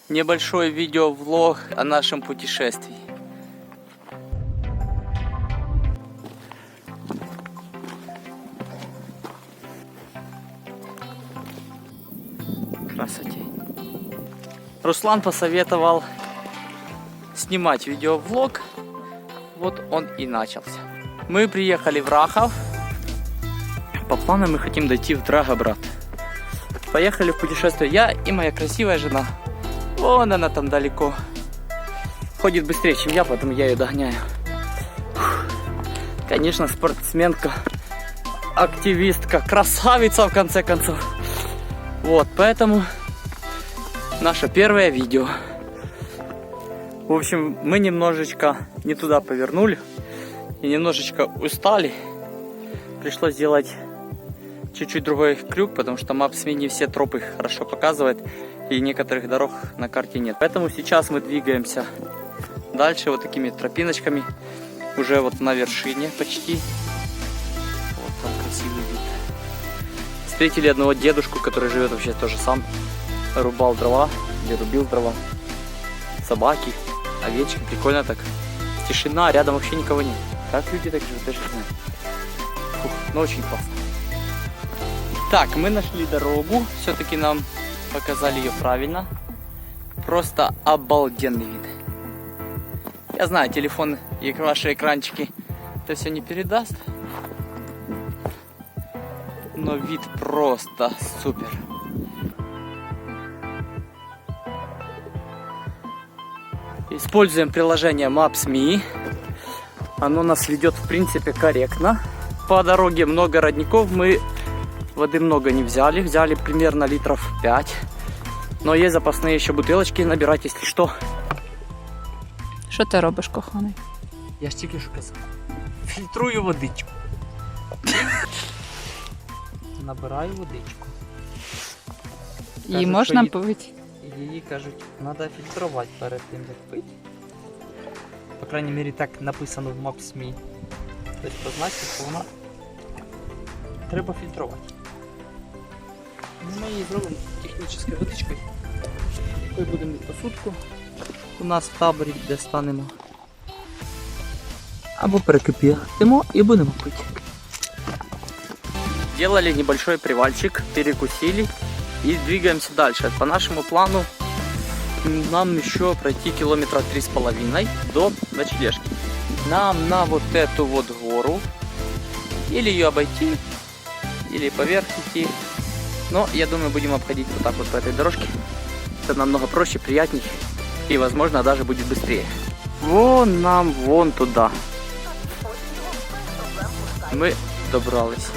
небольшой видеовлог о нашем путешествии. Красотень. Руслан посоветовал снимать видеовлог. Вот он и начался. Мы приехали в Рахов. По плану мы хотим дойти в Драгобрат. Поехали в путешествие я и моя красивая жена. Вон она там далеко. Ходит быстрее, чем я, поэтому я ее догоняю. Конечно, спортсменка, активистка, красавица в конце концов. Вот, поэтому наше первое видео. В общем, мы немножечко не туда повернули и немножечко устали. Пришлось сделать чуть-чуть другой крюк, потому что Maps.me не все тропы хорошо показывает и некоторых дорог на карте нет. Поэтому сейчас мы двигаемся дальше вот такими тропиночками, уже вот на вершине почти. Вот там красивый вид. Встретили одного дедушку, который живет вообще тоже сам, рубал дрова, или рубил дрова. Собаки, овечки, прикольно так. Тишина, рядом вообще никого нет. Как люди так живут, даже не знаю. Фух, ну очень классно. Так, мы нашли дорогу, все-таки нам показали ее правильно. Просто обалденный вид. Я знаю, телефон и ваши экранчики это все не передаст. Но вид просто супер. Используем приложение Maps.me. Оно нас ведет в принципе корректно. По дороге много родников, мы воды много не взяли. Взяли примерно литров 5. Но есть запасные еще бутылочки, набирать если что. Що ти робиш, коханий? Я ж тільки що казав. Фільтрую водичку. Набираю водичку. Її можна пити? Її, кажуть, треба фільтрувати перед тим, як пити. По крайней мере, так написано в Maps.me. Тобто позначить, що вона треба фільтрувати. Ми її зробимо технічною водичкою, якою будемо посудку у нас в таборі, де станемо. Або перекип'ятимо і будемо пити. Делали небольшой привальчик, перекусили и двигаемся дальше. По нашему плану нам еще пройти километра 3,5 до ночлежки. Нам на вот эту вот гору или ее обойти, или поверх идти. Но я думаю, будем обходить вот так вот по этой дорожке. Это намного проще, приятней и, возможно, даже будет быстрее. Вон нам, вон туда. Мы добрались.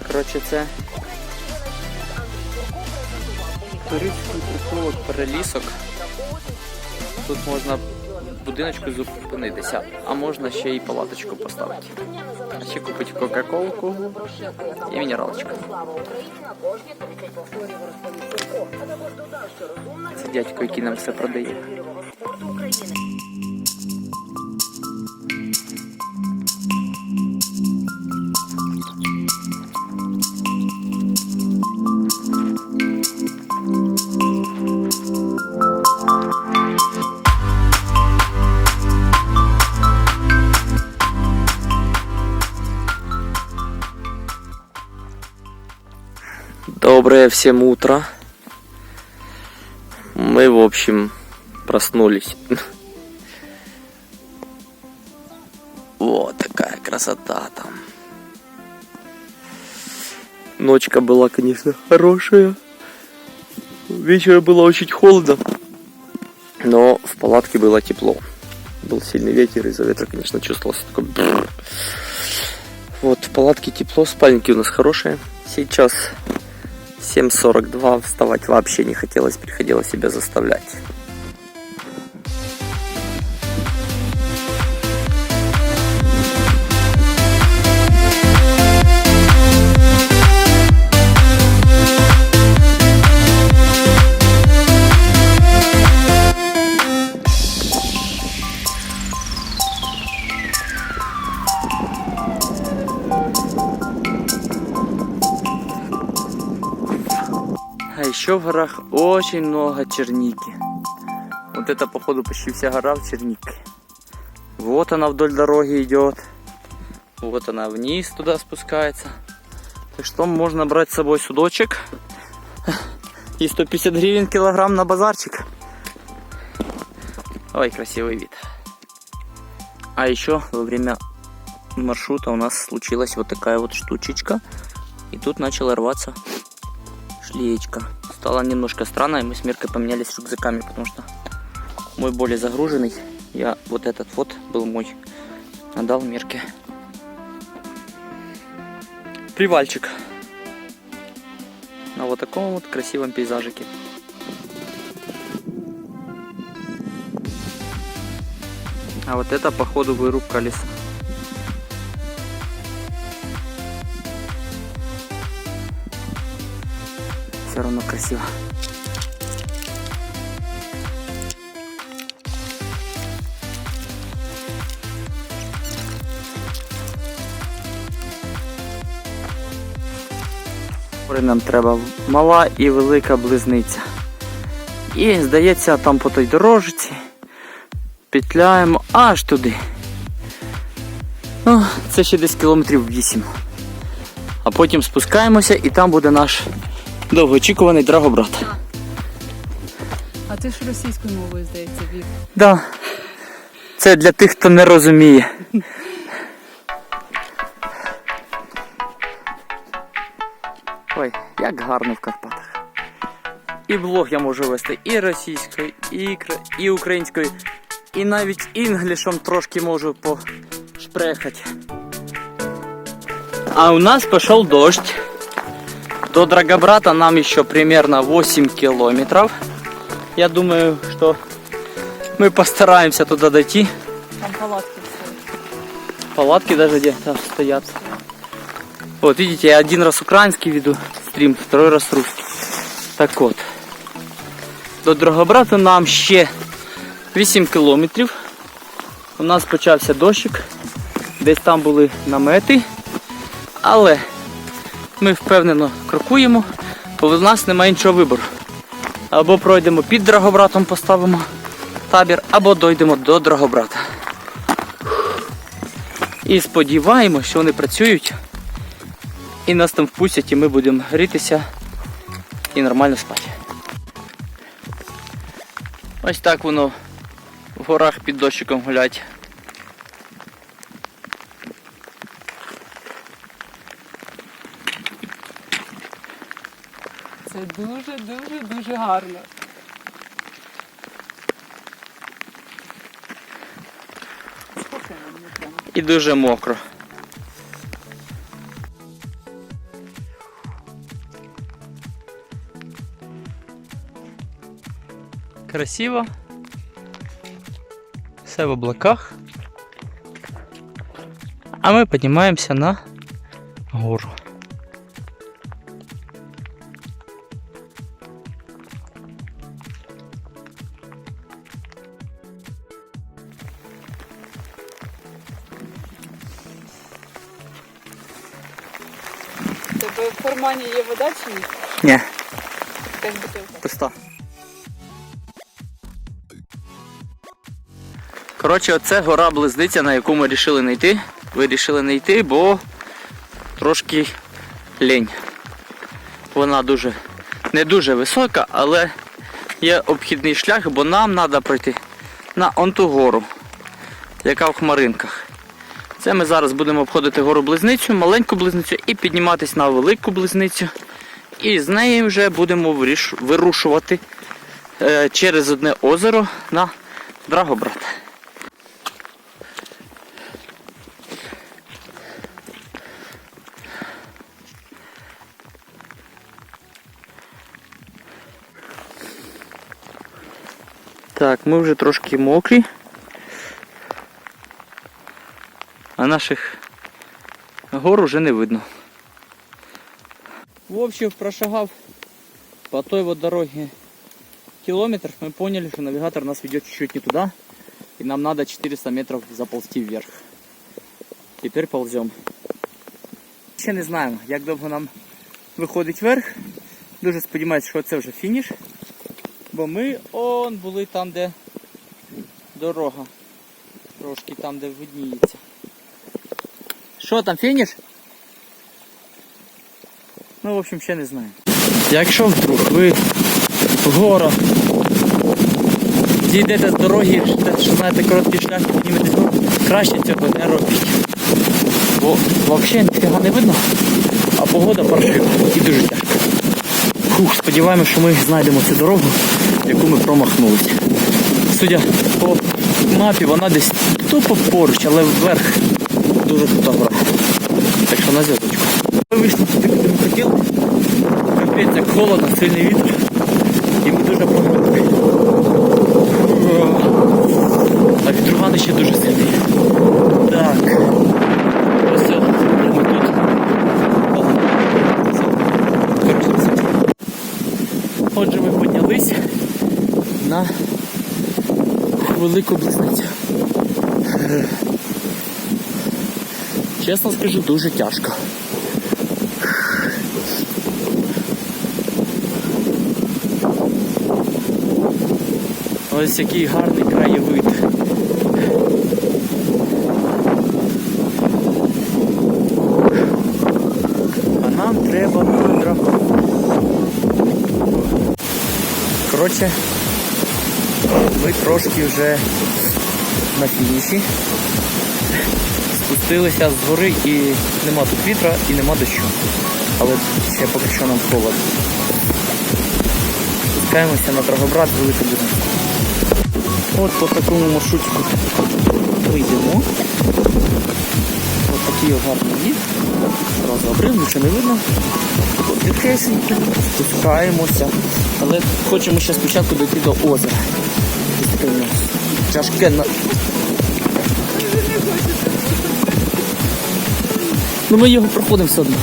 Коротше, це туристський притулок Перелісок. Тут можна в будиночку зупинитися, а можна ще й палаточку поставити. А ще купити кока-колку і мінералочку. Це дядько, який нам все продає. Доброе всем утро. Мы, в общем, проснулись. Вот такая красота там. Ночка была, конечно, хорошая. Вечером было очень холодно. Но в палатке было тепло. Был сильный ветер, из-за ветра, конечно, чувствовался такой... Вот, в палатке тепло, спальники у нас хорошие. Сейчас 7:42, вставать вообще не хотелось, приходилось себя заставлять. еще в горах очень много черники. Вот это, походу, почти вся гора в чернике. Вот она вдоль дороги идет. Вот она вниз туда спускается. Так что можно брать с собой судочек. И 150 гривен килограмм на базарчик. Ой, красивый вид. А еще во время маршрута у нас случилась вот такая вот штучечка. И тут начала рваться шлеечка. Стало немножко странно, и мы с Миркой поменялись рюкзаками, потому что мой более загруженный. Я вот этот вот был мой. Отдал Мирке. Привальчик. На вот таком вот красивом пейзажике. А вот это, походу, вырубка леса. Все равно красиво. Нам треба мала і велика близниця. І, здається, там по той дорожці петляємо аж туди. О, це ще десь кілометрів 8. А потім спускаємося і там буде наш довгоочікуваний Драгобрат. А ти ж російською мовою, здається, вів. Да. Це для тих, хто не розуміє. Ой, як гарно в Карпатах. І блог я можу вести і російською, і українською, і навіть інглішем трошки можу пошпрехати. А у нас пошел дождь. До Драгобрата нам еще примерно 8 километров. Я думаю, что мы постараемся туда дойти. Там палатки стоять. Палатки даже где-то стоят. Вот видите, я один раз украинский веду стрим, второй раз русский. Так вот. До Драгобрата нам ще 8 кілометрів. У нас почався дощик. Десь там були намети. Але ми впевнено крокуємо, бо в нас немає іншого вибору. Або пройдемо під Драгобратом, поставимо табір, або дойдемо до Драгобрата. І сподіваємося, що вони працюють. І нас там впустять, і ми будемо грітися і нормально спати. Ось так воно в горах під дощиком гулять. Це дуже гарно. І дуже мокро. Красиво. Все в облаках. А мы поднимаемся на гору. У тебе в кармані є вода чи ні? Ні, Якась бутилка. пуста. Коротше, оце гора Близниця, на яку ми вирішили не йти. Вирішили не йти, бо трошки лінь. Вона не дуже висока, але є обхідний шлях, бо нам треба пройти на он ту гору, яка в Хмаринках. Це ми зараз будемо обходити гору Близницю, маленьку Близницю і підніматися на велику Близницю. І з неї вже будемо вирушувати через одне озеро на Драгобрат. Так, ми вже трошки мокрі, а наших гор уже не видно. В общем, прошагав по той вот дороге километр, мы поняли, что навигатор нас ведет чуть-чуть не туда, и нам надо 400 метров заползти вверх. Теперь ползем. Ще не знаємо, як довго нам виходить вверх, Дуже сподіваюся, що це вже фініш. Бо ми були там, де дорога. Трошки там, де видніється. Що там, фініш? Ну, в общем, ще не знаю. Якщо вдруг ви в горах зійдете з дороги, що знаєте короткий шлях, підніметесь вгору, краще цього не робіть. Бо взагалі ніфіга не видно, а погода паршива і дуже тяжко. Сподіваємося, що ми знайдемо цю дорогу, яку ми промахнулися. Судя по мапі, вона десь тупо поруч, але вверх дуже крута гора. Так що на зв'язочку. Ми вийшли туди, куди ми хотіли. Капець, як холодно, сильний вітер. І ми дуже програли. А вітрюгани ще дуже сильні. Так. Ось ми тут. Отже, ми піднялись на велику близницю. Чесно скажу, дуже тяжко. Ось який гарний краєвид. А нам треба дракон. Коротше, ми трошки вже на фініші. Спустилися з гори і нема тут вітра і нема дощу. Але ще поки що нам холодно. Спускаємося на Драгобрат, велика дорога. От по такому маршрутику ми йдемо. Ось такий гарний вид. Зразу обрив, нічого не видно. От тихесенько, спускаємося. Але хочемо ще спочатку дійти до озера. Ось таке у нас тяжке. Ну ми його проходимо все одно.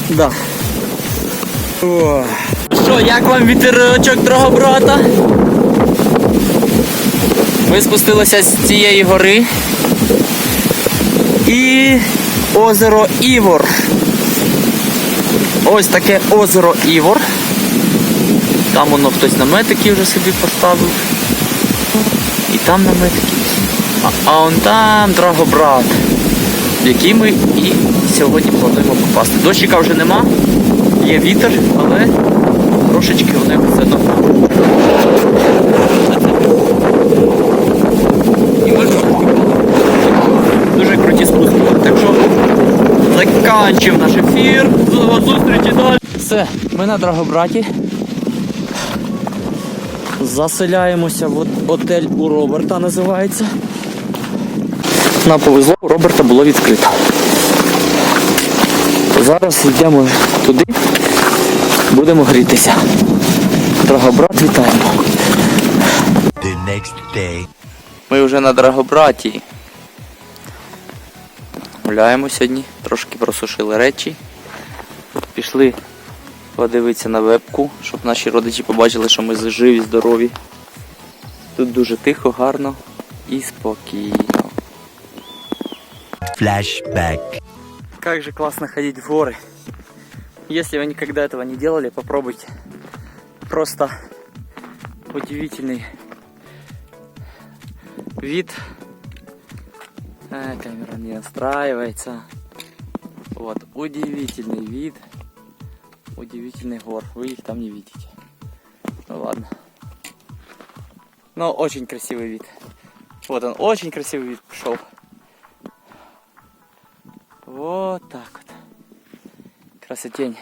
Да. О. Що, як вам вітерочок Драгобрата? Ми спустилися з цієї гори. І озеро Івор. Ось таке озеро Івор. Там воно хтось наметики вже собі поставив. І там наметики. А он там Драгобрат, в який ми і сьогодні плануємо попасти. Дощика вже нема, є вітер, але трошечки вони все одно. І ми дуже круті спуски. Так що закінчимо наш ефір. До зустрічі далі. Все, ми на Драгобраті. Заселяємося в готель у Роберта, називається. Нам повезло, у Роберта було відкрито. Зараз йдемо туди, будемо грітися. Драгобрат, вітаємо. Ми вже на Драгобраті. Гуляємо сьогодні, трошки просушили речі. Пішли подивитися на вебку, щоб наші родичі побачили, що ми живі, здорові. Тут дуже тихо, гарно і спокійно. Flashback. Как же классно ходить в горы. Если вы никогда этого не делали, попробуйте. Просто удивительный вид. Камера не настраивается. Вот, удивительный вид. Удивительный гор. Вы их там не видите. Ну ладно. Но очень красивый вид. Вот он, очень красивый вид пошел. Вот так вот. Красотень.